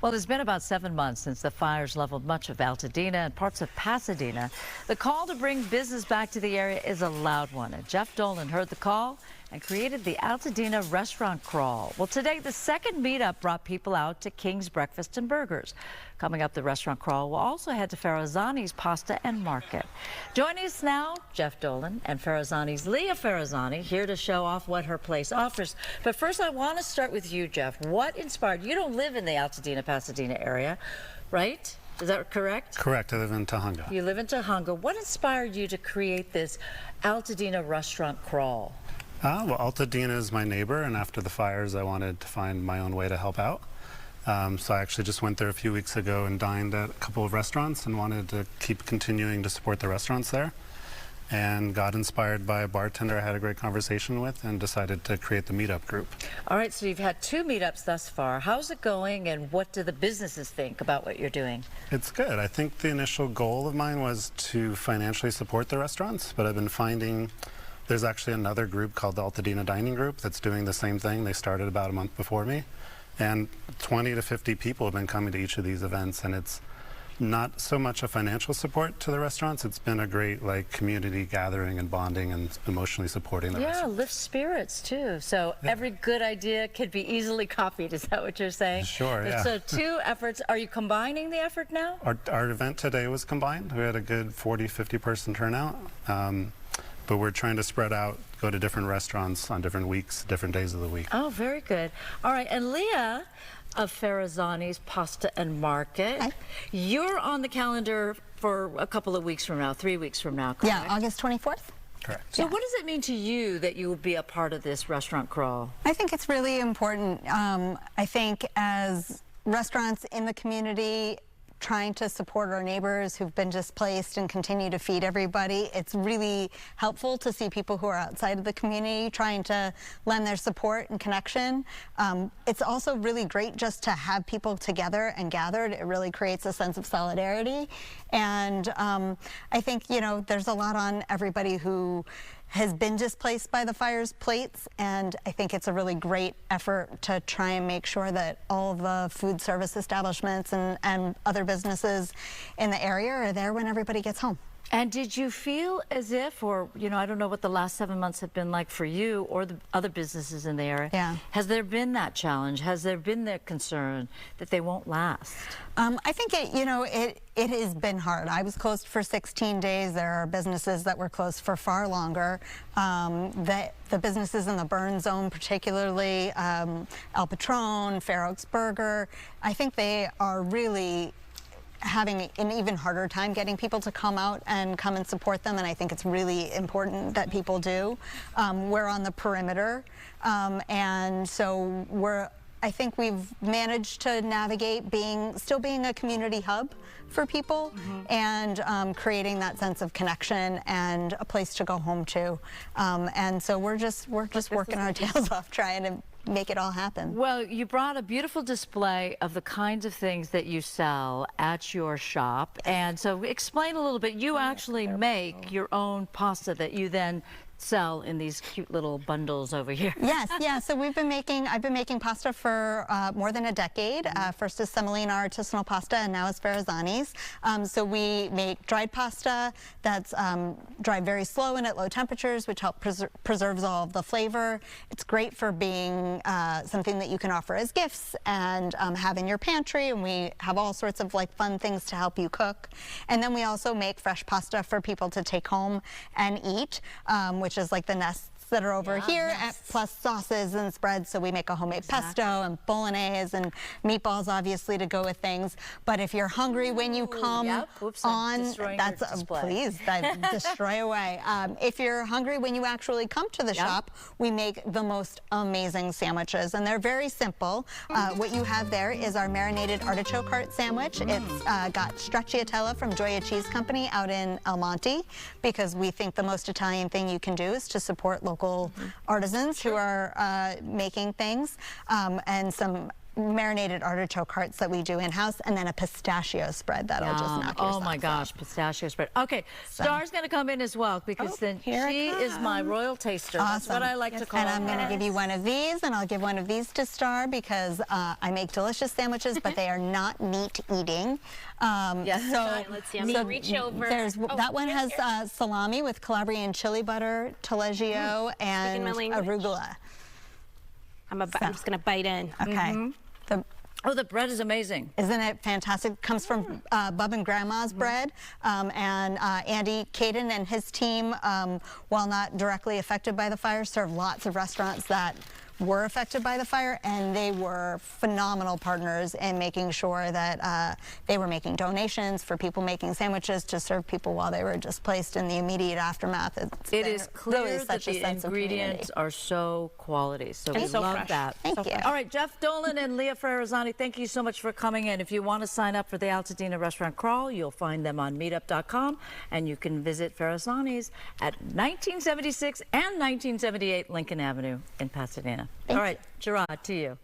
Well, it's been about 7 months since the fires leveled much of Altadena and parts of Pasadena. The call to bring business back to the area is a loud one, and Jeff Dolen heard the call and created the Altadena Restaurant Crawl. Well, today, the second meetup brought people out to King's Breakfast and Burgers. Coming up, the Restaurant Crawl will also head to Ferrazzani's Pasta and Market. Joining us now, Jeff Dolen and Ferrazzani's Leah Ferrazzani, here to show off what her place offers. But first, I want to start with you, Jeff. What inspired you? Don't live in the Altadena, Pasadena area, right? Is that correct? Correct. I live in Tahunga. You live in Tahunga. What inspired you to create this Altadena Restaurant Crawl? Well, Altadena is my neighbor, and after the fires, I wanted to find my own way to help out. So I actually just went there a few weeks ago and dined at a couple of restaurants and wanted to keep continuing to support the restaurants there. And got inspired by a bartender I had a great conversation with and decided to create the meetup group. All right, so you've had 2 meetups thus far. How's it going, and what do the businesses think about what you're doing? It's good. I think the initial goal of mine was to financially support the restaurants, but I've been finding there's actually another group called the Altadena Dining Group that's doing the same thing. They started about a month before me, and 20 to 50 people have been coming to each of these events, and it's not so much a financial support to the restaurants. It's been a great community gathering and bonding and emotionally supporting the restaurants. Yeah, lift spirits too. So every good idea could be easily copied. Is that what you're saying? Sure, yeah. So 2 efforts. Are you combining the effort now? Our event today was combined. We had a good 40, 50 person turnout. But we're trying to spread out, go to different restaurants on different weeks, different days of the week. Oh, very good. All right, and Leah of Ferrazzani's Pasta and Market. Hi. You're on the calendar for a couple of weeks from now, 3 weeks from now, correct? Yeah, August 24th. Correct. So what does it mean to you that you will be a part of this restaurant crawl? I think it's really important. I think as restaurants in the community trying to support our neighbors who've been displaced and continue to feed everybody, it's really helpful to see people who are outside of the community trying to lend their support and connection. It's also really great just to have people together and gathered. It really creates a sense of solidarity. And I think, you know, there's a lot on everybody who has been displaced by the fire's plates, and I think it's a really great effort to try and make sure that all of the food service establishments and other businesses in the area are there when everybody gets home. And did you feel as if, or, you know, I don't know what the last 7 months have been like for you or the other businesses in the area. Yeah. Has there been that challenge? Has there been the concern that they won't last? I think it has been hard. I was closed for 16 days. There are businesses that were closed for far longer. The businesses in the burn zone, particularly El Patron, Fair Oaks Burger, I think they are really having an even harder time getting people to come out and come and support them, and I think it's really important that people do. We're on the perimeter, and so I think we've managed to navigate still being a community hub for people, and creating that sense of connection and a place to go home to. And so we're just working our tails off trying to make it all happen. Well, you brought a beautiful display of the kinds of things that you sell at your shop. And so explain a little bit. You actually make your own pasta that you then sell in these cute little bundles over here. Yes, yeah. So I've been making pasta for more than a decade. First is Semolina artisanal pasta, and now is Ferrazzani's. So we make dried pasta that's dried very slow and at low temperatures, which help preserves all of the flavor. It's great for being something that you can offer as gifts and have in your pantry. And we have all sorts of fun things to help you cook. And then we also make fresh pasta for people to take home and eat, which is like the nests that are over here, plus sauces and spreads. So we make a homemade pesto and bolognese and meatballs, obviously, to go with things. But if you're hungry when you come on, please destroy away. If you're hungry when you actually come to the shop, we make the most amazing sandwiches, and they're very simple. What you have there is our marinated artichoke heart sandwich. It's got stracciatella from Gioia Cheese Company out in El Monte, because we think the most Italian thing you can do is to support local artisans who are making things, and some marinated artichoke hearts that we do in-house, and then a pistachio spread that'll just knock your Oh my socks gosh, off. pistachio spread. Okay, Star's going to come in as well because then here it she is my royal taster. That's what I like to call her. And I'm going to give you one of these, and I'll give one of these to Star because I make delicious sandwiches, but they are not meat eating. So let's see. I'm going to reach over. That one has salami with Calabrian chili butter, taleggio, and arugula. I'm just going to bite in. Okay. The bread is amazing. Isn't it fantastic? It comes from Bub and Grandma's bread. And Andy Caden and his team, while not directly affected by the fire, serve lots of restaurants that were affected by the fire, and they were phenomenal partners in making sure that they were making donations for people making sandwiches to serve people while they were displaced in the immediate aftermath. It is clear really that the ingredients are so quality, so we so love fresh. that. Thank you. All right, Jeff Dolen and Leah Ferrazzani, thank you so much for coming in. If you want to sign up for the Altadena Restaurant Crawl, you'll find them on meetup.com, and you can visit Ferrazzani's at 1976 and 1978 Lincoln Avenue in Pasadena. All right, Gerard, to you.